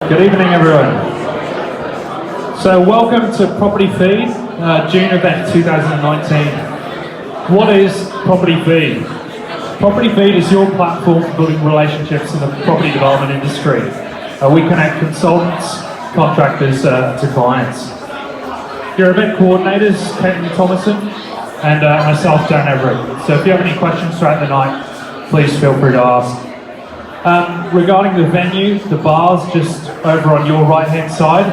Good evening, everyone. So welcome to Property Feed, June event 2019. What is Property Feed? Property Feed is your platform for building relationships in the property development industry. We connect consultants, contractors to clients. Your event coordinators, Caitlin Thomason, and myself, Dan Everett. So if you have any questions throughout the night, please feel free to ask. Regarding the venue, the bar's just over on your right hand side,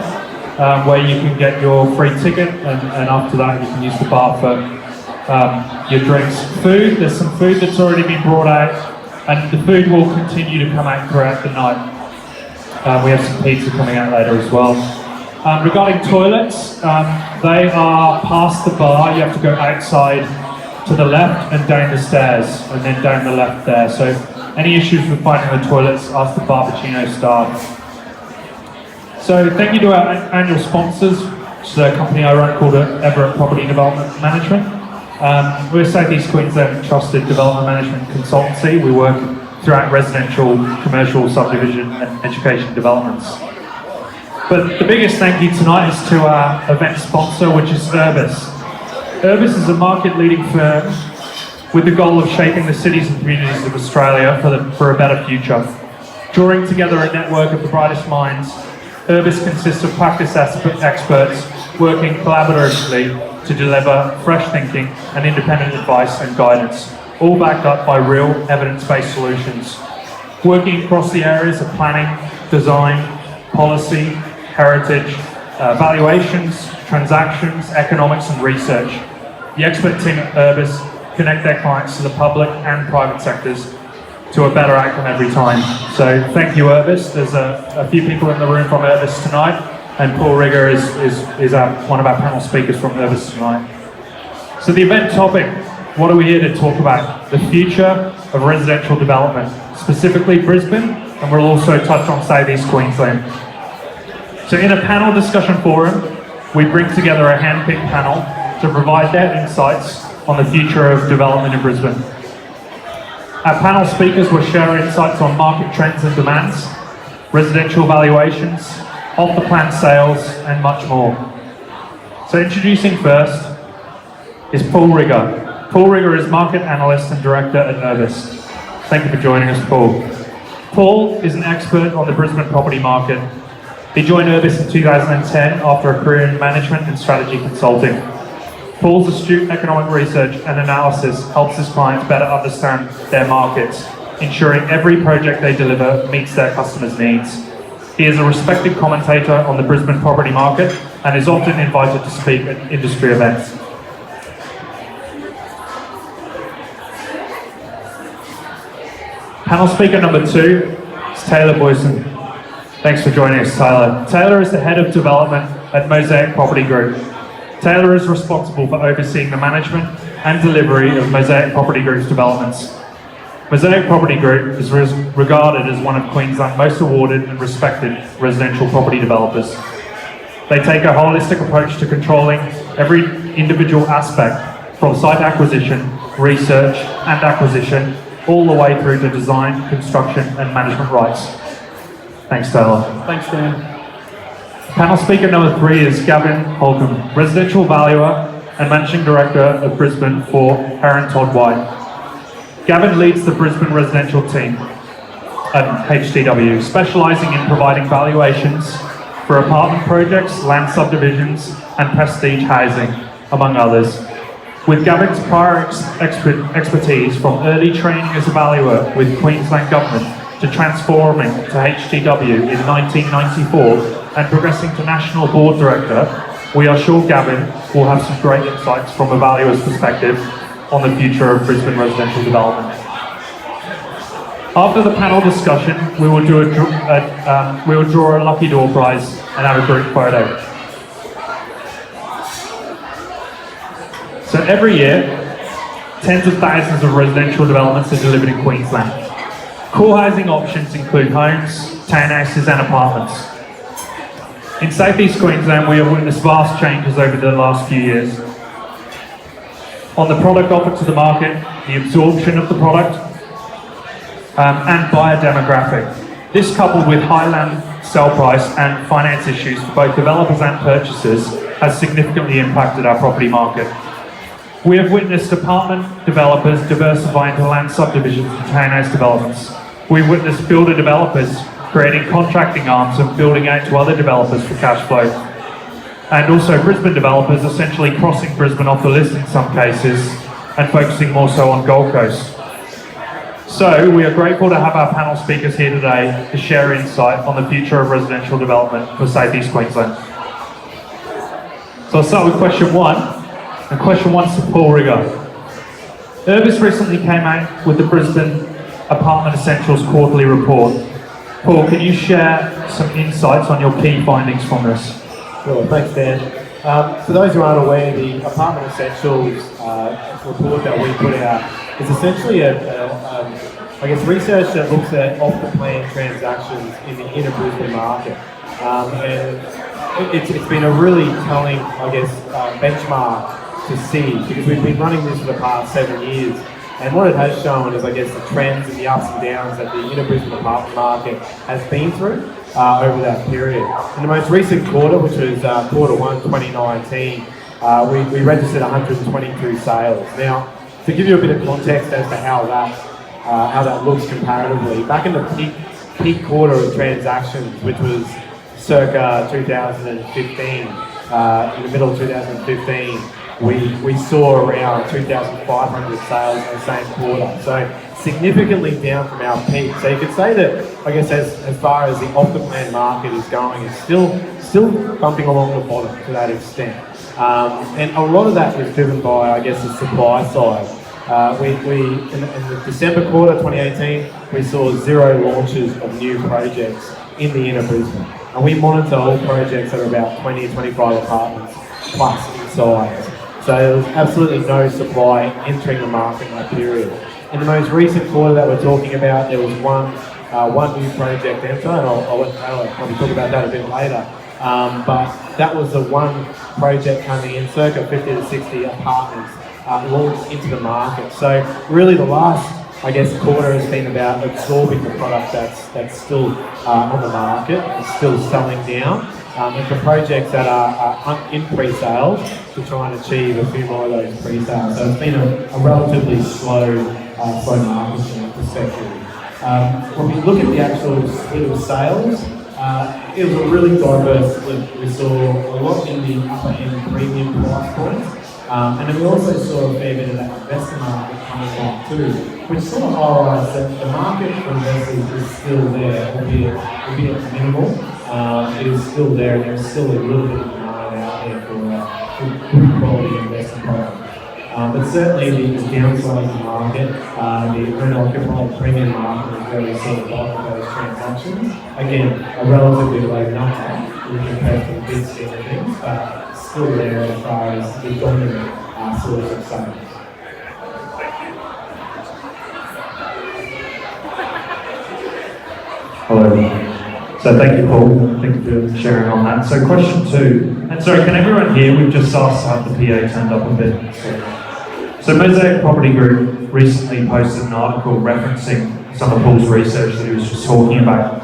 where you can get your free ticket, and after that you can use the bar for your drinks. Food, there's some food that's already been brought out, and the food will continue to come out throughout the night. We have some pizza coming out later as well. Regarding toilets, they are past the bar. You have to go outside to the left and down the stairs, and then down the left there. So any issues with finding the toilets, ask the Barbuccino staff. So thank you to our annual sponsors, which is a company I run called Everett Property Development Management. We're South East Queensland trusted development management consultancy. We work throughout residential, commercial, subdivision and education developments. But the biggest thank you tonight is to our event sponsor, which is Urbis. Urbis is a market-leading firm with the goal of shaping the cities and communities of Australia for a better future. Drawing together a network of the brightest minds, Urbis consists of practice experts working collaboratively to deliver fresh thinking and independent advice and guidance, all backed up by real evidence-based solutions. Working across the areas of planning, design, policy, heritage, valuations, transactions, economics and research. The expert team at Urbis connect their clients to the public and private sectors to a better outcome every time. So thank you, Urbis. There's a few people in the room from Urbis tonight, and Paul Riga is one of our panel speakers from Urbis tonight. So the event topic, what are we here to talk about? The future of residential development, specifically Brisbane, and we'll also touch on South East Queensland. So in a panel discussion forum, we bring together a hand-picked panel to provide their insights on the future of development in Brisbane. Our panel speakers will share insights on market trends and demands, residential valuations, off-the-plan sales, and much more. So introducing first is Paul Riga. Paul Riga is Market Analyst and Director at Urbis. Thank you for joining us, Paul. Paul is an expert on the Brisbane property market. He joined Urbis in 2010 after a career in management and strategy consulting. Paul's astute economic research and analysis helps his clients better understand their markets, ensuring every project they deliver meets their customers' needs. He is a respected commentator on the Brisbane property market and is often invited to speak at industry events. Panel speaker number 2 is Taylor Booysen. Thanks for joining us, Taylor. Taylor is the Head of Development at Mosaic Property Group. Taylor is responsible for overseeing the management and delivery of Mosaic Property Group's developments. Mosaic Property Group is regarded as one of Queensland's most awarded and respected residential property developers. They take a holistic approach to controlling every individual aspect, from site acquisition, research and acquisition, all the way through to design, construction and management rights. Thanks, Taylor. Thanks, Dan. Panel speaker number 3 is Gavin, Hulcombe, Residential Valuer and Managing Director of Brisbane for Herron, Todd. Gavin leads the Brisbane residential team at HTW, specialising in providing valuations for apartment projects, land subdivisions and prestige housing, among others. With Gavin's prior expertise from early training as a valuer with Queensland Government to transforming to HTW in 1994 and progressing to National Board Director, we are sure Gavin will have some great insights from a valuer's perspective on the future of Brisbane residential development. After the panel discussion, we will draw a lucky door prize and have a group photo. So every year, tens of thousands of residential developments are delivered in Queensland. Core housing options include homes, townhouses and apartments. In South East Queensland, we have witnessed vast changes over the last few years. On the product offered to the market, the absorption of the product, and buyer demographic. This, coupled with high land sell price and finance issues for both developers and purchasers, has significantly impacted our property market. We have witnessed apartment developers diversify into land subdivisions and townhouse developments. We've witnessed builder developers creating contracting arms and building out to other developers for cash flow. And also Brisbane developers essentially crossing Brisbane off the list in some cases and focusing more so on Gold Coast. So we are grateful to have our panel speakers here today to share insight on the future of residential development for South East Queensland. So I'll start with question one, and question one's to Paul Riga. Urbis recently came out with the Brisbane Apartment Essentials quarterly report. Paul, can you share some insights on your key findings from this? Sure, thanks Dan. For those who aren't aware, the Apartment Essentials report that we put out is essentially research that looks at off-the-plan transactions in the inner Brisbane market. And it's been a really telling, benchmark to see, because we've been running this for the past 7 years. And what it has shown is, the trends and the ups and downs that the inner Brisbane apartment market has been through over that period. In the most recent quarter, which was quarter 1, 2019, we registered 122 sales. Now, to give you a bit of context as to how that looks comparatively, back in the peak quarter of transactions, which was circa 2015, in the middle of 2015, we saw around 2,500 sales in the same quarter. So significantly down from our peak. So you could say that, as far as the off-the-plan market is going, it's still bumping along the bottom to that extent. And a lot of that was driven by, the supply side. In the December quarter 2018, we saw 0 launches of new projects in the inner Brisbane. And we monitor all projects that are about 20, 25 apartments plus in size. So there was absolutely no supply entering the market in that period. In the most recent quarter that we're talking about, there was one new project enter, and I'll probably talk about that a bit later. But that was the one project coming in, circa 50 to 60 apartments launched into the market. So really the last, quarter has been about absorbing the product that's still on the market, and still selling down. And for projects that are in pre-sales, to try and achieve a few more of those pre-sales. So it's been a relatively slow market from that perspective. When we look at the actual split of sales, it was a really diverse split. We saw a lot in the upper end premium price points, and then we also saw a fair bit of that investor market coming back too, which sort of highlights that the market for investors is still there, albeit minimal. It is still there, and there's still a little bit of demand out there for good quality investment product. But certainly the downsizing market, the owner-occupied premium market is very sort of bulk of those transactions. Again, a relatively low number in comparison to the big scheme of things, but still there as far as the dominant source of sales. Hello. So thank you, Paul. Thank you for sharing on that. So question 2, and sorry, can everyone hear? We've just asked to have the PA turned up a bit. So Mosaic Property Group recently posted an article referencing some of Paul's research that he was just talking about,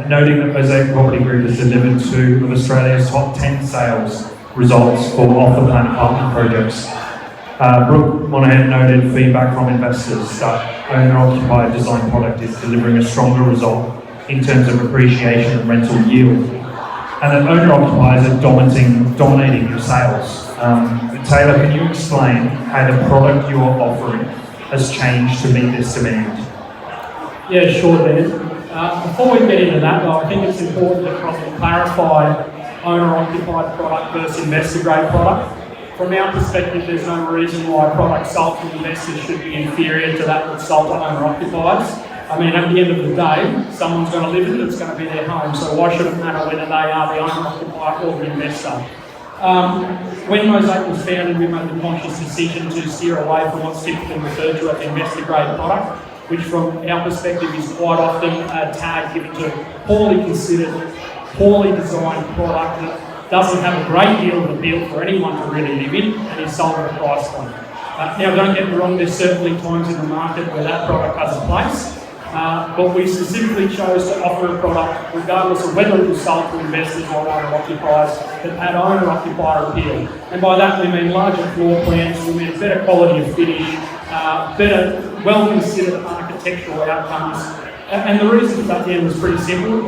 noting that Mosaic Property Group has delivered 2 of Australia's top 10 sales results for off-the-plan apartment projects. Brooke Monahan noted feedback from investors that owner-occupied design product is delivering a stronger result in terms of appreciation and rental yield, and that owner-occupiers are dominating your sales. Taylor, can you explain how the product you are offering has changed to meet this demand? Yeah, sure, Dan. Before we get into that, though, I think it's important to probably clarify owner-occupied product versus investor-grade product. From our perspective, there's no reason why product sold to investors should be inferior to that that's sold to owner-occupiers. I mean, at the end of the day, someone's going to live in it, it's going to be their home, so why should it matter whether they are the owner-occupier or the investor? When Mosaic was founded, we made the conscious decision to steer away from what's typically referred to as investor-grade product, which from our perspective is quite often a tag given to poorly considered, poorly designed product that doesn't have a great deal of appeal for anyone to really live in and is sold at a price point. Now, don't get me wrong, there's certainly times in the market where that product has a place. But we specifically chose to offer a product, regardless of whether it was sold to investors or owner-occupiers, that had owner-occupier appeal. And by that we mean larger floor plans, we mean better quality of finish, better, well-considered architectural outcomes. And the reason for that then was pretty simple.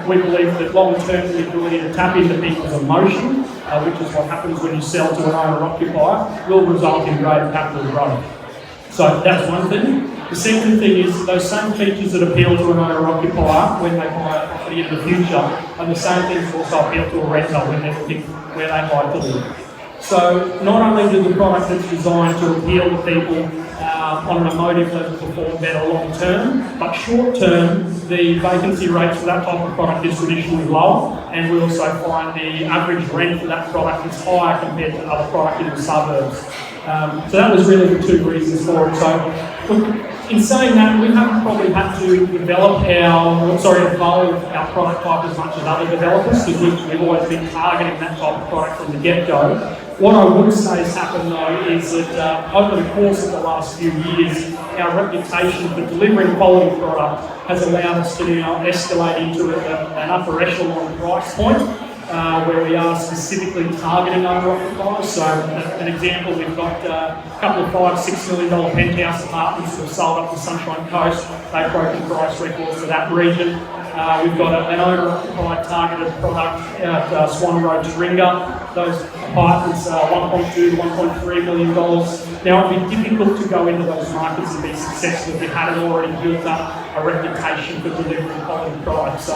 We believe that long-term the ability to tap into people's emotion, which is what happens when you sell to an owner-occupier, will result in greater capital growth. So that's one thing. The second thing is those same features that appeal to an owner-occupier when they buy a property in the future are the same things that also appeal to a renter when they're looking where they buy to live. So not only do the product that's designed to appeal to people on an emotive level perform better long term, but short term the vacancy rates for that type of product is traditionally lower, and we also find the average rent for that product is higher compared to other product in the suburbs. So that was really the two reasons for it. So in saying that, we haven't probably had to evolve our product type as much as other developers, because we've always been targeting that type of product from the get-go. What I would say has happened though is that over the course of the last few years, our reputation for delivering quality product has allowed us to now escalate into an upper echelon price point, where we are specifically targeting owner-occupiers. So an example, we've got a couple of $5-6 million penthouse apartments that have sold up the Sunshine Coast. They've broken price records for that region. We've got an owner-occupied targeted product at Swan Road to Riga. Those apartments are $1.2 to $1.3 million. Now, it'd be difficult to go into those markets and be successful if you hadn't already built up a reputation for delivering quality products. So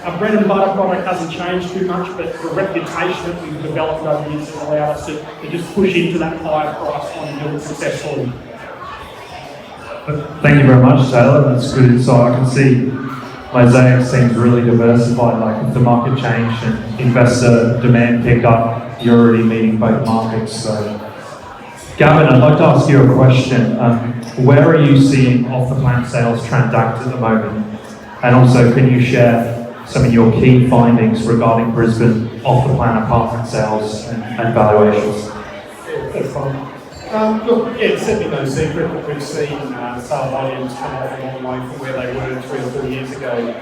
our bread and butter product hasn't changed too much, but the reputation that we've developed over the years has allowed us to just push into that higher price point and do it successfully. Thank you very much, Taylor. That's good insight. I can see Mosaic seems really diversified. Like if the market changed and investor demand picked up, you're already meeting both markets. So, Gavin, I'd like to ask you a question. Where are you seeing off-the-plan sales transact at the moment? And also, can you share some of your key findings regarding Brisbane off-the-plan apartment sales and valuations? Yeah, that's fine. Look, yeah, it's certainly no secret that we've seen sale volumes come off a long way from where they were 3 or 4 years ago.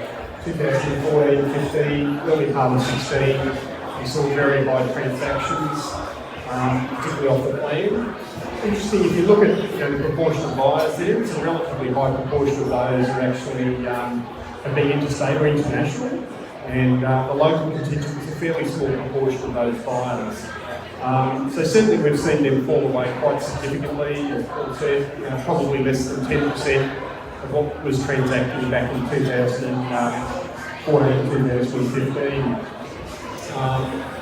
2014, 15, early part of 16, we saw very high transactions, particularly off the plan. Interesting, if you look at the proportion of buyers there, it's a relatively high proportion of those who actually have been interstate or international, and the local contingent is a fairly small proportion of those buyers. So certainly we've seen them fall away quite significantly, as Paul said, probably less than 10% of what was transacting back in 2014, 2015.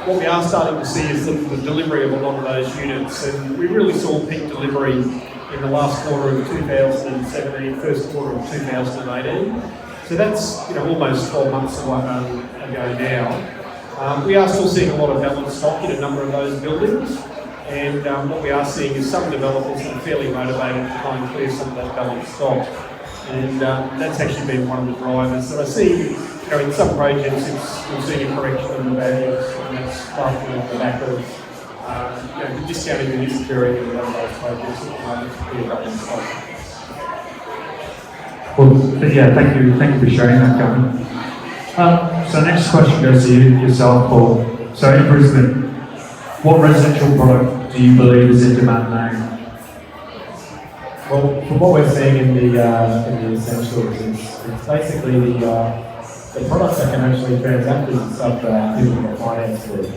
What we are starting to see is the delivery of a lot of those units, and we really saw peak delivery in the last quarter of 2017, first quarter of 2018. So that's almost 12 months ago now. We are still seeing a lot of balance stock in a number of those buildings, and what we are seeing is some developers that are fairly motivated to try and clear some of that balance stock, and that's actually been one of the drivers. So I see, in some projects we've seen a correction in the values, and that's largely on the back of the discounting that is occurring in a lot of those projects at the moment to clear balance stock. Well, yeah, thank you for sharing that, Gavin. So next question goes to yourself, Paul. So in Brisbane, what residential product do you believe is in demand now? Well, from what we're seeing in the essentials, it's basically the products that can actually transact with stuff that people can finance with.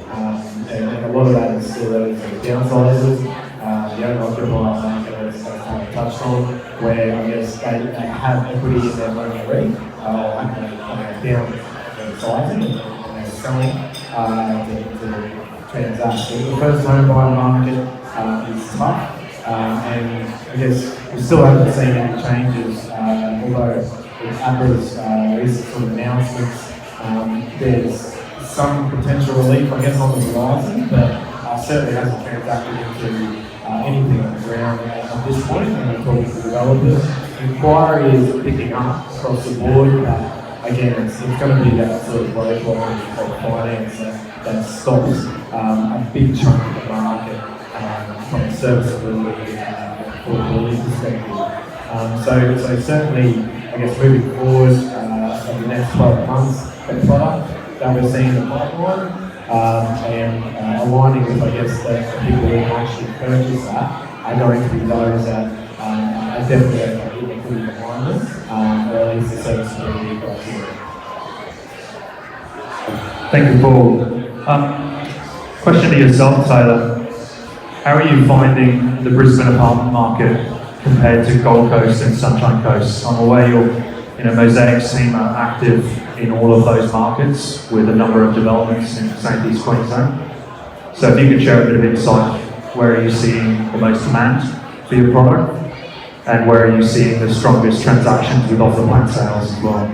And a lot of that is still those downsizers, the owner-occupier market as kind of touched on, where I guess they have equity in their money already, downsizing and selling to transact. So the first home buyer market is tough, and I guess we still haven't seen any changes, although with APRA's recent sort of announcements, there's some potential relief, I guess, on the horizon, but certainly hasn't transacted into anything on the ground at this point. And we're talking to developers. Inquiry is picking up across the board, but again, it's going to be that sort of roadblock of finance that stops a big chunk of the market from a serviceability and affordability perspective. So certainly I guess, moving forward in the next 12 months, the product that we're seeing in the pipeline, and aligning with, I guess, the people who actually purchase that are going to be those that are definitely putting behind them, or at least the serviceability criteria. Thank you, Paul. Question to yourself, Taylor. How are you finding the Brisbane apartment market compared to Gold Coast and Sunshine Coast? I'm aware Mosaic's team are active in all of those markets with a number of developments in St. East Queensland. So if you could share a bit of insight, where are you seeing the most demand for your product? And where are you seeing the strongest transactions with off-the-plan sales as well?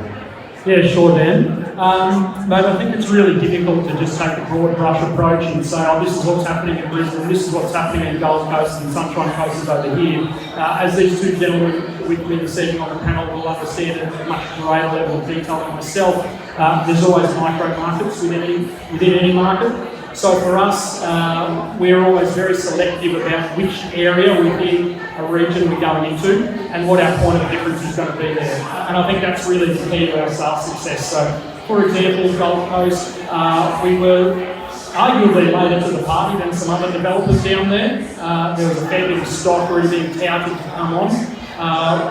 Yeah, sure, Dan. Mate, I think it's really difficult to just take a broad brush approach and say, oh, this is what's happening in Brisbane, this is what's happening in Gold Coast and Sunshine Coast is over here. As these two gentlemen with me this evening on the panel will understand at a much greater level of detail than myself, there's always micro markets within any market. So for us, we're always very selective about which area within a region we're going into and what our point of difference is going to be there. And I think that's really the key to our sales success. So, for example, Gold Coast, we were arguably later to the party than some other developers down there. There was a fair bit of stock really being touted to come on.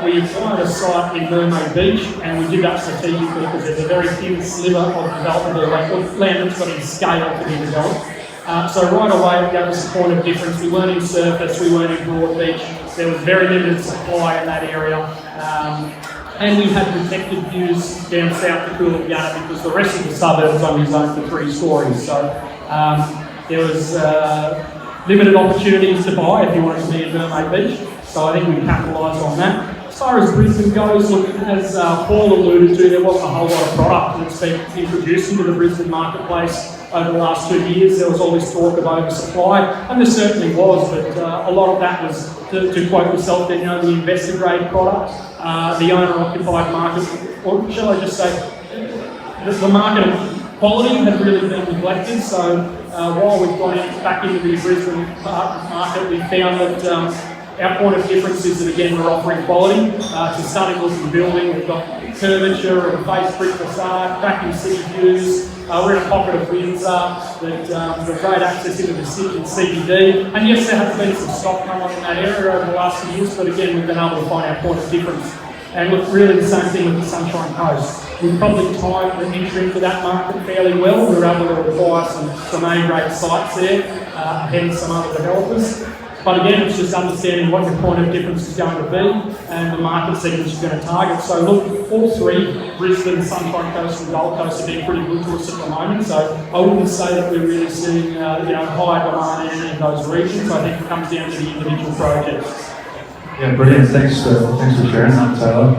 We acquired a site in Mermaid Beach, and we did that strategically because there's a very thin sliver of developable land that's got in scale to be developed. So right away it gave us a point of difference. We weren't in surface, we weren't in broad beach. There was very limited supply in that area. And we had protected views down south to Coolangatta because the rest of the suburbs only zoned for 3 stories. So there was limited opportunities to buy if you wanted to be in Mermaid Beach. So I think we capitalised on that. As far as Brisbane goes, look, as Paul alluded to, there wasn't a whole lot of product that's been introduced into the Brisbane marketplace over the last 2 years. There was all this talk of oversupply, and there certainly was, but a lot of that was, to quote yourself, the investor grade product, the owner-occupied market, or shall I just say, the market of quality had really been neglected. So while we've gone back into the Brisbane market, we found that our point of difference is that, again, we're offering quality. It's a stunning looking building. We've got curvature and face brick facade, cracking city views. We're in a pocket of Windsor that we've got great access into the city and CBD. And yes, there has been some stock come on in that area over the last few years, but again, we've been able to find our point of difference. And look, really the same thing with the Sunshine Coast. We probably timed the entry into that market fairly well. We were able to acquire some A-grade sites there ahead of some other developers. But again, it's just understanding what your point of difference is going to be and the market segments you're going to target. So look, all three, Brisbane, Sunshine Coast and Gold Coast, have been pretty good to us at the moment. So I wouldn't say that we're really seeing high demand in any of those regions. I think it comes down to the individual projects. Yeah, brilliant. Thanks for sharing that, Taylor.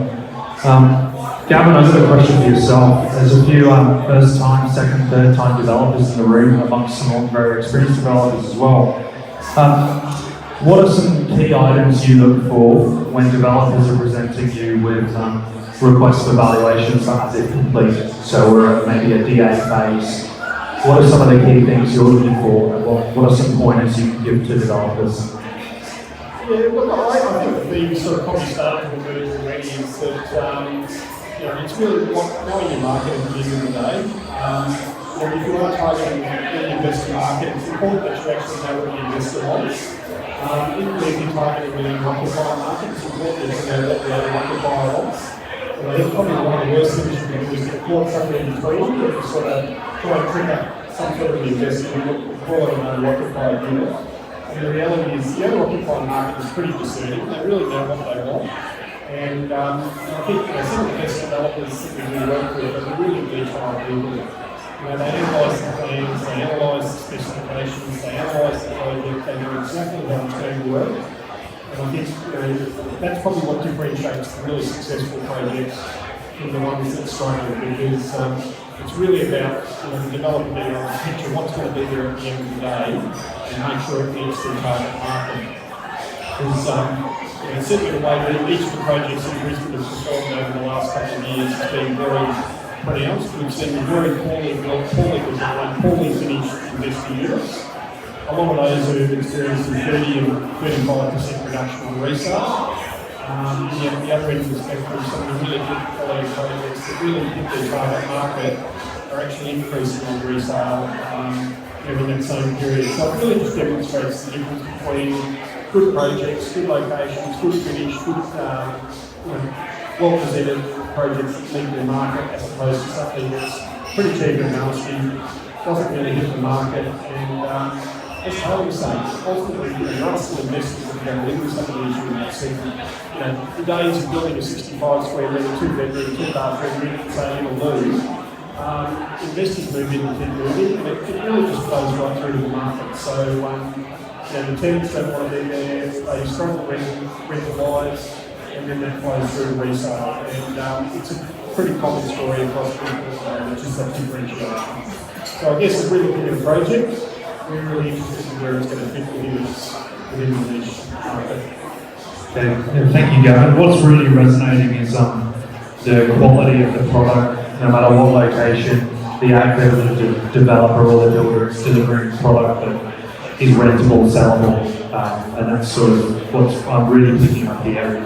Gavin, I've got a question for yourself. There's a few first-time, second, third-time developers in the room, amongst some very experienced developers as well. What are some key items you look for when developers are presenting you with requests for valuations as if complete? So we're at maybe a DA phase. What are some of the key things you're looking for? What are some pointers you can give to developers? Yeah, look, I think the thing sort of probably started with it already is that it's really knowing your market at the end of the day. If you are targeting the investor market, it's important that you actually know what the investor wants. Equally, if you're targeting the occupier market, it's important that you know what the other occupier wants. I think probably one of the worst things you can do is get caught somewhere in between, or to sort of try and trigger some sort of investment and call it an owner-occupied unit. And the reality is the owner-occupied market is pretty discerning. They really know what they want. And I think some of the best developers that we do work with are really detailed people. They analyse the plans, they analyse the specifications, they analyse the project, they know exactly how it's going to work. And I think that's probably what differentiates the really successful projects from the ones that struggle, because it's really about the developer being able to picture what's going to be there at the end of the day and make sure it meets the target market. Because certainly the way that each of the projects in Brisbane have performed over the last couple of years has been very pronounced. We've seen very poorly built, poorly finished investor units. A lot of those have experienced 30 and 35% reduction in resale. The other end of the spectrum, some of the really good quality projects that really hit their target market are actually increasing on resale in that same period. So it really just demonstrates the difference between good projects, good locations, good finish, good well-presented projects that meet their market, as opposed to something that's pretty cheap and nasty, doesn't really hit the market, and as Todd was saying, ultimately, there are still investors that are going to live with some of the issues in that segment. The days of building a 65 square metre, 2-bedroom, 2-bathroom unit and saying it'll lose, investors move in and keep moving, and it really just flows right through to the market. So, the tenants don't want to be there, they struggle rent-wise, and then that flows through to resale. And it's a pretty common story across people, which is that differentiation. So I guess if we're looking at a project, we're really interested in where it's going to fit within the niche market. Okay. Thank you, Gavin. What's really resonating is the quality of the product, no matter what location, the actor, the developer or the builder is delivering a product that is rentable, sellable, and that's sort of what I'm really picking up here.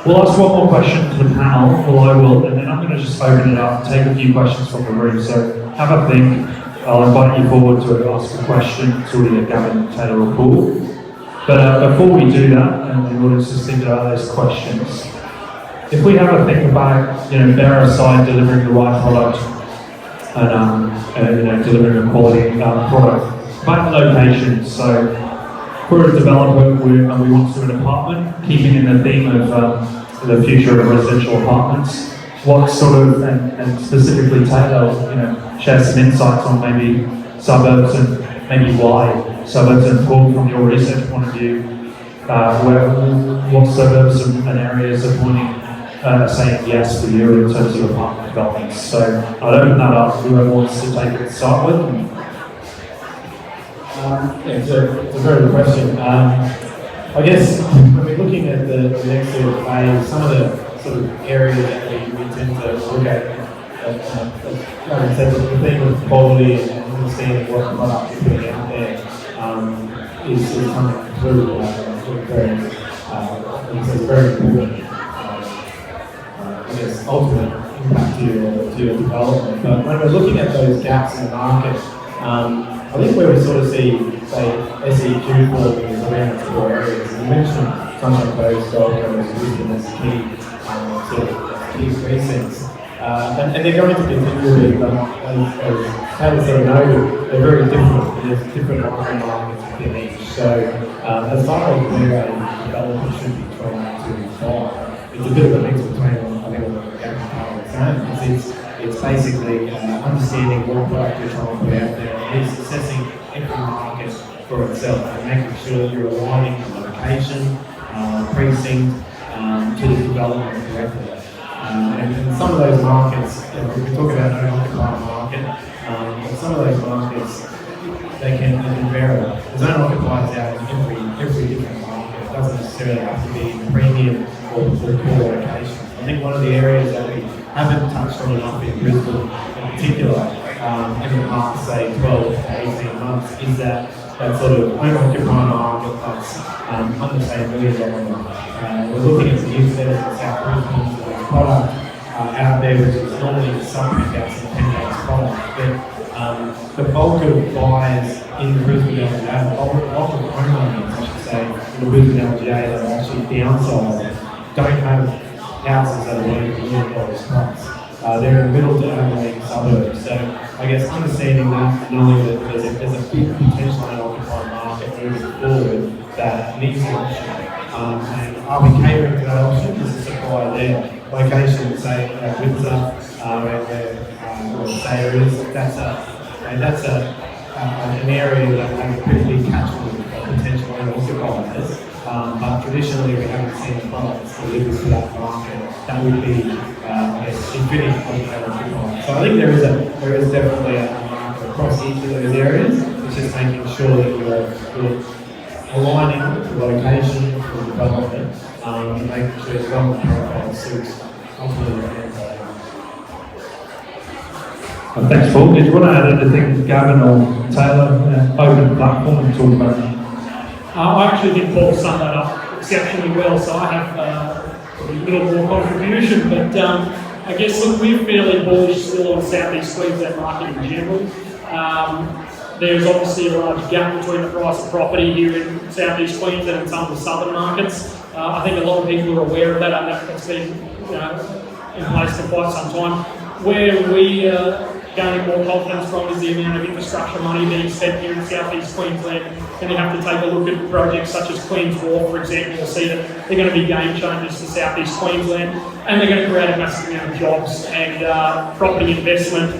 We'll ask one more question to the panel, or I will, and then I'm going to just open it up and take a few questions from the room. So have a think. I'll invite you forward to ask a question to either Gavin, Taylor or Paul. But before we do that, and the audience is thinking about those questions, if we have a think about, bear aside delivering the right product and delivering a quality product, about the location. So for a developer, we want to do an apartment, keeping in the theme of the future of residential apartments. What sort of, and specifically Taylor, share some insights on maybe suburbs and maybe why suburbs, and Paul, from your research point of view, what suburbs and areas are saying yes for you in terms of apartment developments. So I'll open that up, whoever wants to take it to start with. It's a very good question. I guess when we're looking at the next sort of phase, some of the sort of areas that we tend to look at, like I said, the theme of quality and understanding what product you're putting out there is coming through very important. I guess ultimate impact to your development. But when we're looking at those gaps in the market, I think where we sort of see, say, SEQ forming is around the core areas. And you mentioned Sunshine Coast, Gold Coast, Brisbane as key precincts. And they're going to continue, but as Taylor sort of noted, they're very different. There's different markets within each. So as far as where a developer should be trying to inspire, it's a bit of a mix between, I think, what Gavin and Todd were saying. It's basically understanding what product you're trying to put out there, and it's assessing every market for itself and making sure that you're aligning the location, precinct to the development correctly. And some of those markets, we talk about an owner-occupied market, but some of those markets, they can vary. There's owner-occupieds out in every different market. It doesn't necessarily have to be premium or poor locations. I think one of the areas that we haven't touched on enough in Brisbane in particular in the past, say, 12 to 18 months, is that sort of owner-occupied market that's under, say, $1 million. We're looking at the new centres in South Brisbane, product out there, which is normally the sub-penthouse and penthouse product. But the bulk of buyers in the Brisbane LGA, the bulk of homeowners, I should say, in the Brisbane LGA that are actually downsizing, don't have houses that are worth $1 million plus. They're in the middle to Adelaide suburbs. So I guess understanding that, knowing that there's a big potential owner-occupied market moving forward that needs an option. And are we catering to that option? Is the supply there? Location, say, Windsor, where Sayer is, that's an area that has a pretty big catchment of potential owner-occupiers. But traditionally, we haven't seen products delivered to that market that would be, I guess, infinite owner-occupied. So I think there is definitely a market across each of those areas. It's just making sure that you're aligning the location for development and making sure development profile suits ultimately the end goal. Thanks, Paul. Did you want to add anything, Gavin or Taylor? Open platform and talk about that. I actually think Paul summed that up exceptionally well, so I have a little more contribution, but I guess look, we're fairly bullish still on South East Queensland market in general. There's obviously a large gap between the price of property here in South East Queensland and some of the southern markets. I think a lot of people are aware of that, and that's been in place for quite some time. Where we gaining more confidence from is the amount of infrastructure money being spent here in South East Queensland. And you have to take a look at projects such as Queen's Wharf, for example, to see that they're going to be game changers for South East Queensland, and they're going to create a massive amount of jobs and property investment,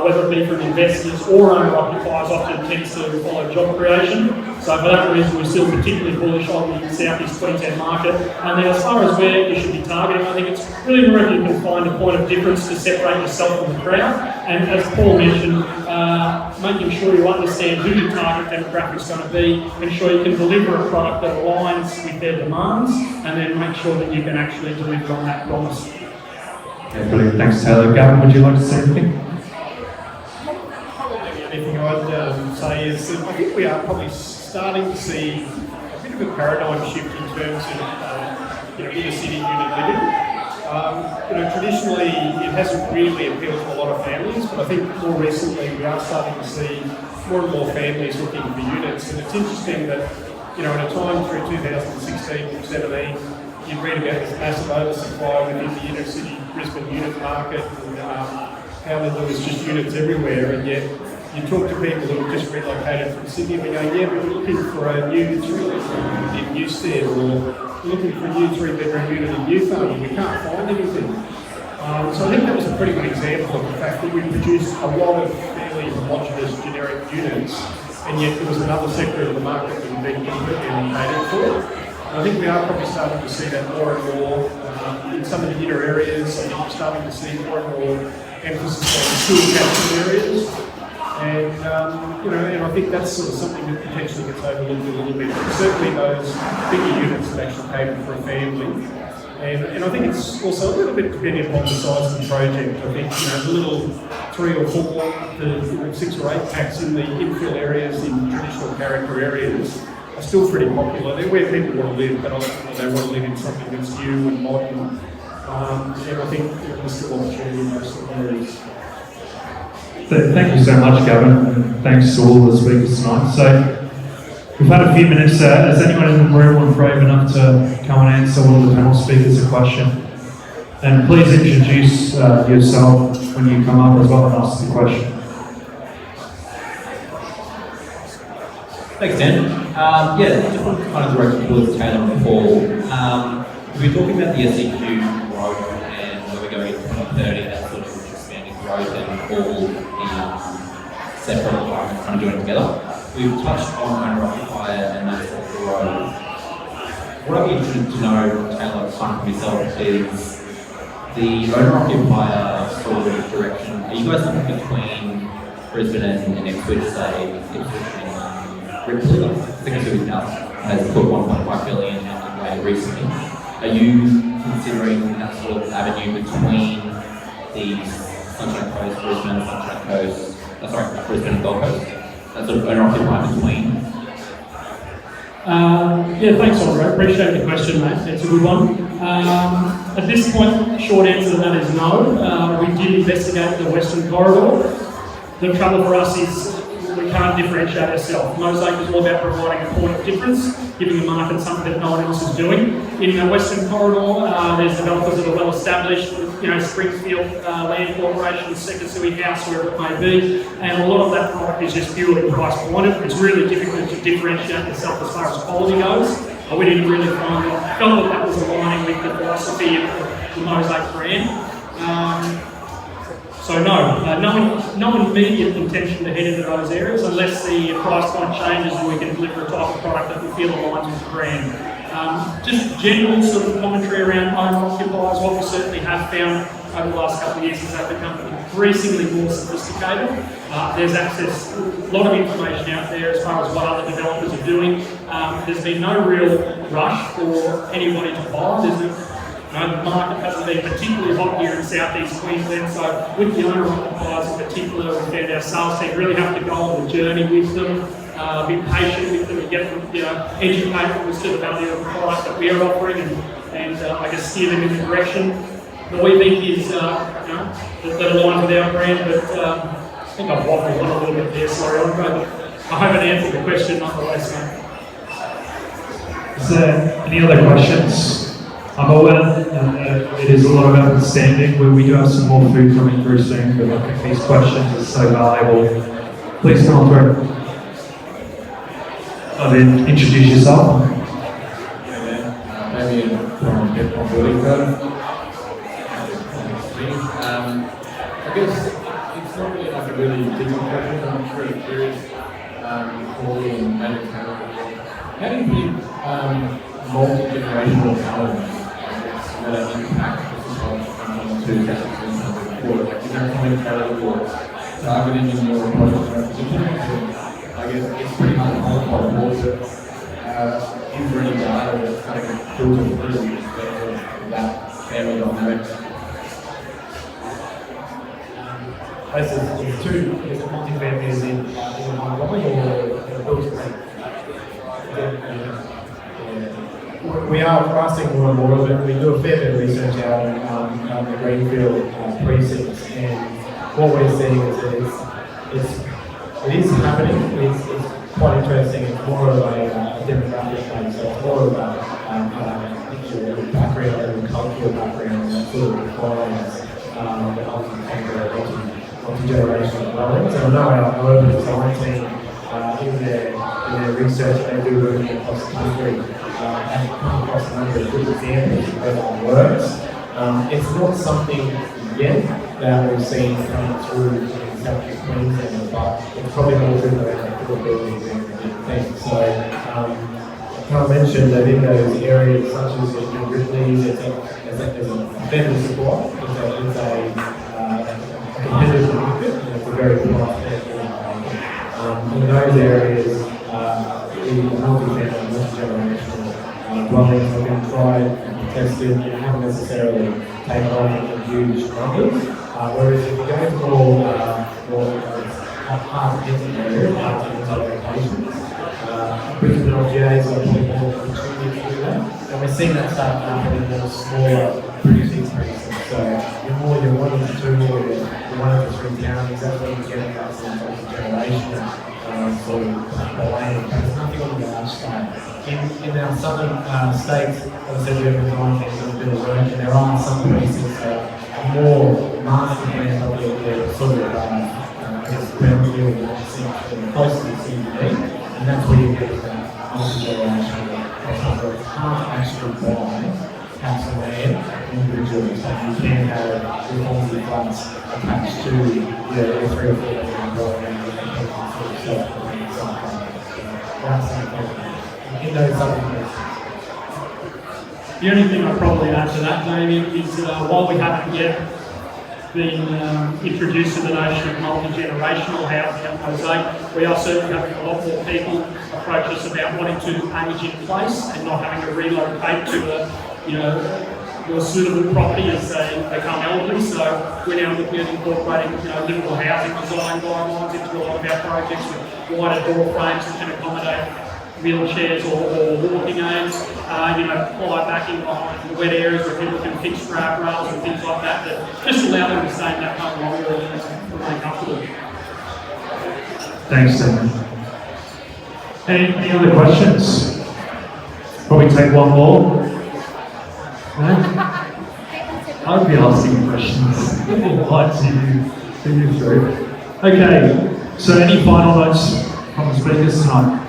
whether it be from investors or owner-occupiers, often tends to follow job creation. So for that reason, we're still particularly bullish on the South East Queensland market. And then as far as where you should be targeting, I think it's really more if you can find a point of difference to separate yourself from the crowd. And as Paul mentioned, making sure you understand who your target demographic is going to be, ensure you can deliver a product that aligns with their demands, and then make sure that you can actually deliver on that promise. Yeah, brilliant. Thanks, Taylor. Gavin, would you like to say anything? Anything I'd say is that I think we are probably starting to see a bit of a paradigm shift in terms of inner city unit living. Traditionally it hasn't really appealed to a lot of families, but I think more recently we are starting to see more and more families looking for units. And it's interesting that at a time through 2016, 17, you read about this massive oversupply within the inner city Brisbane unit market, and how there was just units everywhere, and yet you talk to people who have just relocated from Sydney and they go, yeah, but we're looking for a new 3-bedroom unit in Newstead, or we're looking for a new 3-bedroom unit in Newfarm, and we can't find anything. So I think that was a pretty good example of the fact that we produced a lot of fairly homogenous generic units, and yet there was another sector of the market that had been completely allocated for. And I think we are probably starting to see that more and more in some of the inner areas. I think we're starting to see more and more emphasis on school catchment areas. And and I think that's sort of something that potentially gets overlooked a little bit. Certainly those bigger units that actually cater for a family. And I think it's also a little bit dependent upon the size of the project. I think the little 3 or 4 to 6 or 8 packs in the infill areas, in traditional character areas, are still pretty popular. They're where people want to live, but ultimately they want to live in something that's new and modern. And I think there's still opportunity in those sort of areas. Thank you so much, Gavin, and thanks to all the speakers tonight. So, we've had a few minutes. Has anyone in the room brave enough to come and answer one of the panel speakers a question? And please introduce yourself when you come up as well and ask the question. Thanks, Dan. Just want to kind of direct towards Taylor and Paul. We were talking about the SEQ growth and where we're going in 2030, that sort of expanding growth and all the separate requirements kind of doing together. We've touched on owner-occupier and that sort of growth. What I'd be interested to know, Taylor, kind of yourself, is the owner-occupier sort of direction. Are you guys looking between Brisbane and Ipswich, say, Ipswich and Ripley? I think it's who has put 1.5 billion away recently. Are you considering that sort of avenue between the Sunshine Coast, Brisbane, Sunshine Coast, Brisbane and Gold Coast? That sort of owner-occupier between? Thanks, Andre. Appreciate the question, mate. It's a good one. At this point, the short answer to that is no. We did investigate the Western Corridor. The trouble for us is we can't differentiate ourselves. Mosaic is all about providing a point of difference, giving the market something that no one else is doing. In the Western Corridor, there's developers that are well established, Springfield Land Corporation, Second House, wherever it may be, and a lot of that product is just purely price pointed. It's really difficult to differentiate yourself as far as quality goes. We didn't really felt that was aligning with the philosophy of the Mosaic brand. So no immediate intention to head into those areas unless the price point changes and we can deliver a type of product that we feel aligns with the brand. Just general sort of commentary around owner-occupiers, what we certainly have found over the last couple of years is they've become increasingly more sophisticated. There's access, a lot of information out there as far as what other developers are doing. There's been no real rush for anybody to buy. The market hasn't been particularly hot here in southeast Queensland, so with the owner-occupiers in particular, we found our sales team really have to go on the journey with them, be patient with them and get them, educate them as to the value of the product that we are offering and I guess steer them in the direction that we think is, that aligns with our brand. But I think I've waffled on a little bit there, sorry, Andre, but I hope it answered the question nonetheless, mate. Is there any other questions? I'm aware it is a lot of understanding, but we do have some more food coming through soon, but I think these questions are so valuable. Please come on through. Then introduce yourself. Maybe from Riga. I guess it's not really like a really difficult question, I'm just really curious for you and maybe how do you think multi-generational talent that impact the society to like, is there something you're targeting in your project representation? I guess it's pretty hard to qualify towards it. Is there any data that's kind of filtered through that family dynamic? There's two, there's a multi-family is in Hulcombe or Brisbane. We are seeing more and more of it. We do a fair bit of research out in the Greenfield precincts, and what we're seeing is that it is happening. It's quite interesting. It's more of a demographic thing, so it's more of a background and cultural background that sort of defines the multi-generational dwellings. And I know our urban design team in their research they do working across the country and come across a number of good examples of where that works. It's not something yet that we've seen coming through in South Queensland, but it's probably more driven around capabilities and different things. So I can't mention that in those areas such as Ripley's, there's a vendor supply, there's a competitive market, and it's a very price in those areas, the multi-family, multi-generational dwellings have been tried and tested and haven't necessarily taken on in huge numbers. Whereas if you go to more hard-to-get areas, hard-to-get locations, Brisbane LGA's got a bit more opportunity to do that. And we're seeing that start to happen in the smaller producing precincts. So you're more your 1 to 2 or your 1 to 3 counties, that's what you're getting that sort of generation sort of land. There's nothing on the large scale. In our southern states, as I said, we have design things that have been work, and there are some precincts that are more master planned, but they're sort of, I guess, brownfield and close to the CBD, and that's where you get that multi-generational where it's hard to actually buy house and land individually, so you can have reforms and flats attached to your 3 or 4 million dollar in those other places. The only thing I'd probably add to that, Damien, is while we haven't yet been introduced to the notion of multi-generational housing at Mosaic, we are certainly having a lot more people approach us about wanting to age in place and not having to relocate to a suitable property as they become elderly. So we're now looking at incorporating livable housing design guidelines into a lot of our projects with wider door frames that can accommodate wheelchairs or walking aids, fly back in behind the wet areas where people can fix grab rails and things like that, that just allow them to stay in that home longer and remain comfortable. Thanks, Damon. Any other questions? Probably take one more. No? I'd be asking questions. I'd see you through. Okay, so any final notes from the speakers tonight?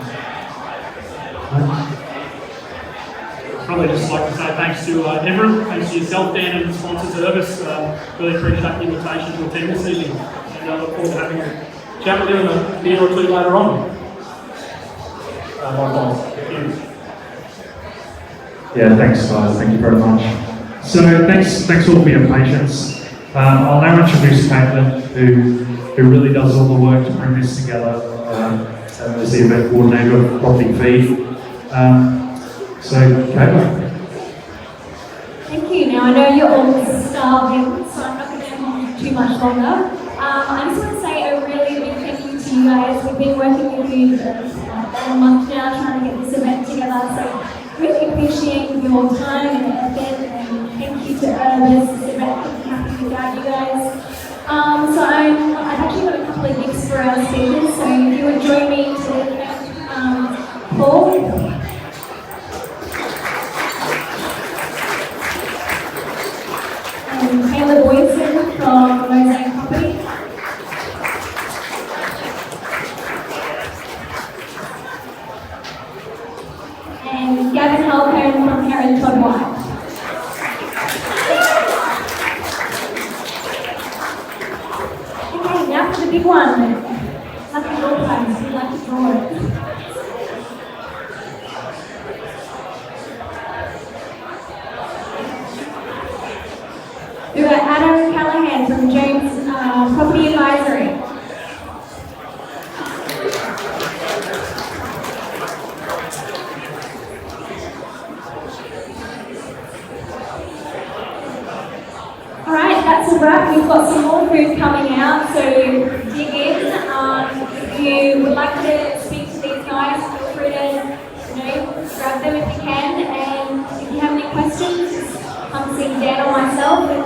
Probably just like to say thanks to everyone, thanks to yourself, Dan, and the sponsors Urbis. Really appreciate the invitation to attend this evening, and I look forward to having a chat with you in a year or two later on. Yeah, thanks guys, thank you very much. So thanks all for your patience. I'll now introduce Caitlin, who really does all the work to bring this together as the event coordinator of Property Feed. So Caitlin. Thank you. Now I know you're all starving, so I'm not going to hold you too much longer. I just want to say a really big thank you to you you guys. We've been working with you for about a month now, trying to get this event together. So really appreciate your time and effort, and thank you to Urbis. This event couldn't happen without you guys. So I've actually got a couple of gifts for our speakers. So if you would join me to thank Paul. Booysen from Mosaic Company. And Gavin Hulcombe from Herron, Todd. Okay, now for the big one. Lucky draw prize. We'd like to draw it. We've got Adam Callahan from James Property Advisory. Alright, that's a wrap. We've got some more food coming out, so dig in. If you would like to speak to these guys, feel free to grab them if you can. And if you have any questions, come see Dan or myself.